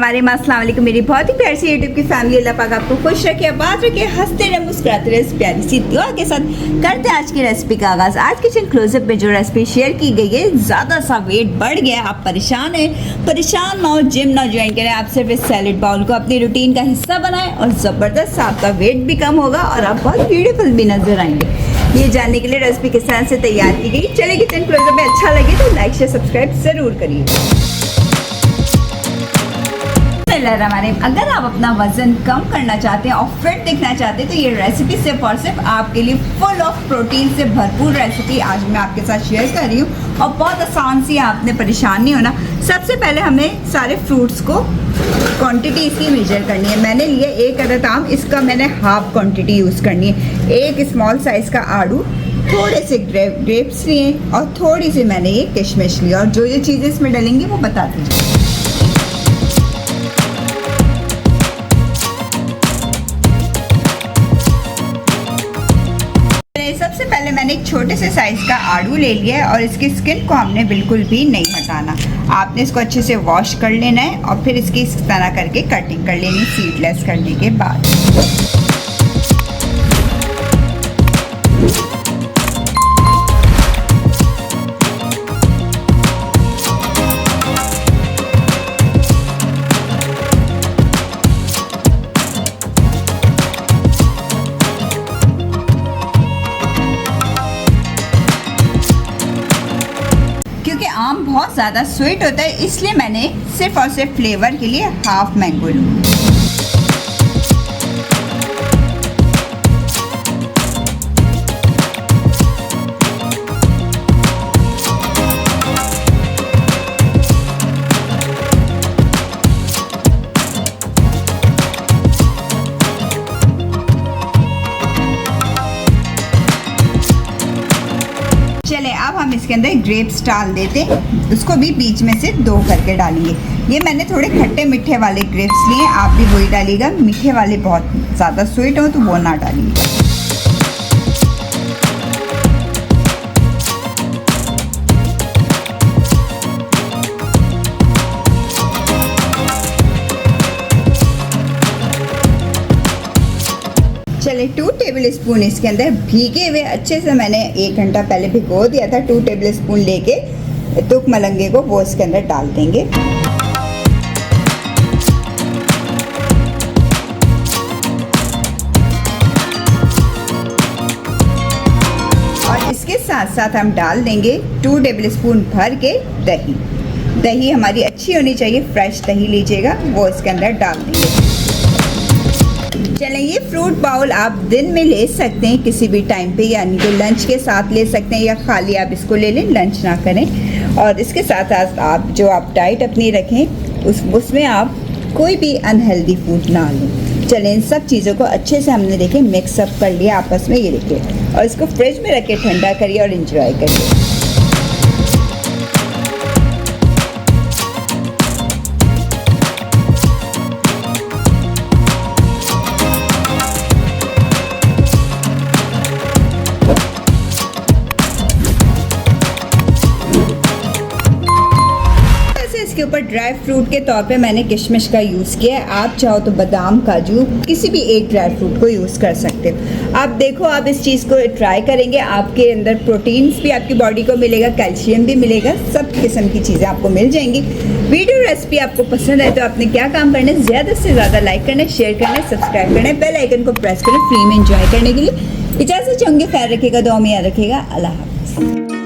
अस्सलाम वालेकुम मेरी बहुत ही प्यारी सी यूट्यूब की फैमिली। अल्लाह पाक आपको खुश रखे, आबाद रखे, हंसते रहे, मुस्कुराते रहे। इस प्यारी सी दुआ के साथ करते हैं आज की रेसिपी का आगाज़। आज किचन क्लोजअप में जो रेसिपी शेयर की गई है, ज़्यादा सा वेट बढ़ गया, आप परेशान हैं, परेशान ना हो, जिम ना ज्वाइन करें, आप सिर्फ इस सैलेड बाउल को अपनी रूटीन का हिस्सा बनाएं और ज़बरदस्त आपका वेट भी कम होगा और आप बहुत ब्यूटीफुल भी नजर आएंगे। ये जानने के लिए रेसिपी किस तरह से तैयार की गई, चले किचन क्लोजअप में अच्छा लगे तो लाइक शेयर सब्सक्राइब ज़रूर करिए। अगर आप अपना वजन कम करना चाहते हैं और फिट दिखना चाहते हैं तो ये रेसिपी सिर्फ और सिर्फ आपके लिए फुल ऑफ प्रोटीन से भरपूर रेसिपी आज मैं आपके साथ शेयर कर रही हूँ और बहुत आसान सी है, आपने परेशान नहीं होना। सबसे पहले हमें सारे फ्रूट्स को क्वांटिटी इसकी मेजर करनी है। मैंने लिए एक अदद आम, इसका मैंने हाफ क्वांटिटी यूज़ करनी है। एक स्मॉल साइज़ का आड़ू, थोड़े से ग्रेप्स लिए और थोड़ी सी मैंने ये किशमिश ली और जो ये चीज़ें इसमें डलेंगी वो बता दीजिए। सबसे पहले मैंने एक छोटे से साइज़ का आड़ू ले लिया है और इसकी स्किन को हमने बिल्कुल भी नहीं हटाना। आपने इसको अच्छे से वॉश कर लेना है और फिर इसकी इस तरह करके कटिंग कर लेनी सीडलेस करने के बाद। क्योंकि आम बहुत ज़्यादा स्वीट होता है इसलिए मैंने सिर्फ और सिर्फ फ्लेवर के लिए हाफ मैंगो लूँ। चले अब हम इसके अंदर ग्रेप्स डाल देते हैं, उसको भी बीच में से दो करके डालेंगे। ये मैंने थोड़े खट्टे मीठे वाले ग्रेप्स लिए, आप भी वही डालिएगा। मीठे वाले बहुत ज़्यादा स्वीट हो तो वो ना डालिएगा। चले 2 टेबल स्पून इसके अंदर भीगे हुए अच्छे से मैंने 1 घंटा पहले भिगो दिया था। 2 टेबल स्पून लेके तुक मलंगे को वो इसके अंदर डाल देंगे। और इसके साथ साथ हम डाल देंगे 2 टेबल स्पून भर के दही। दही हमारी अच्छी होनी चाहिए, फ्रेश दही लीजिएगा, वो इसके अंदर डाल देंगे। चलें, ये फ्रूट बाउल आप दिन में ले सकते हैं किसी भी टाइम पे, यानी कि लंच के साथ ले सकते हैं या खाली आप इसको ले लें, लंच ना करें। और इसके साथ आप जो आप डाइट अपनी रखें उसमें आप कोई भी अनहेल्दी फूड ना लें। चलें, इन सब चीज़ों को अच्छे से हमने देखें मिक्सअप कर लिया आपस में, ये देखिए, और इसको फ्रिज में रख के ठंडा करिए और इंजॉय करिए। इसके ऊपर ड्राई फ्रूट के तौर पे मैंने किशमिश का यूज़ किया है। आप चाहो तो बादाम, काजू, किसी भी एक ड्राई फ्रूट को यूज़ कर सकते हो। आप देखो, आप इस चीज़ को ट्राई करेंगे, आपके अंदर प्रोटीन्स भी आपकी बॉडी को मिलेगा, कैल्शियम भी मिलेगा, सब किस्म की चीज़ें आपको मिल जाएंगी। वीडियो रेसिपी आपको पसंद है तो आपने क्या काम करना है, ज़्यादा से ज़्यादा लाइक करना है, शेयर करना है, सब्सक्राइब करना है, बेल आइकन को प्रेस करना, फ्री में इंजॉय करने के लिए। इजाज़त चाहूँगी, ख्याल रखिएगा, दुआ में याद रखिएगा। अल्लाह हाफ़िज़।